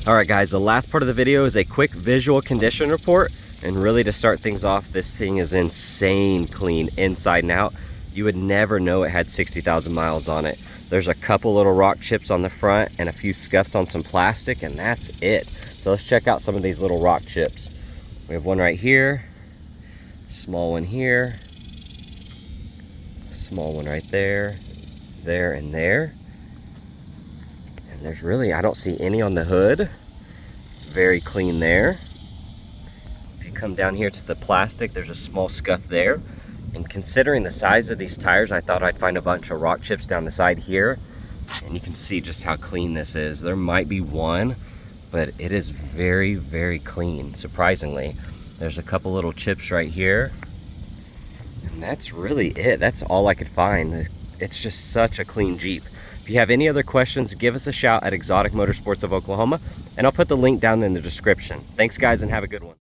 All right guys, the last part of the video is a quick visual condition report, and really to start things off, this thing is insane clean inside and out. You would never know it had 60,000 miles on it. There's a couple little rock chips on the front and a few scuffs on some plastic, and that's it. So let's check out some of these little rock chips. We have one right here, small one here, small one right there, there, and there. And there's really, I don't see any on the hood. It's very clean there. If you come down here to the plastic, there's a small scuff there. And considering the size of these tires, I thought I'd find a bunch of rock chips down the side here. And you can see just how clean this is. There might be one, but it is very, very clean, surprisingly. There's a couple little chips right here. And that's really it. That's all I could find. It's just such a clean Jeep. If you have any other questions, give us a shout at Exotic Motorsports of Oklahoma, and I'll put the link down in the description. Thanks guys, and have a good one.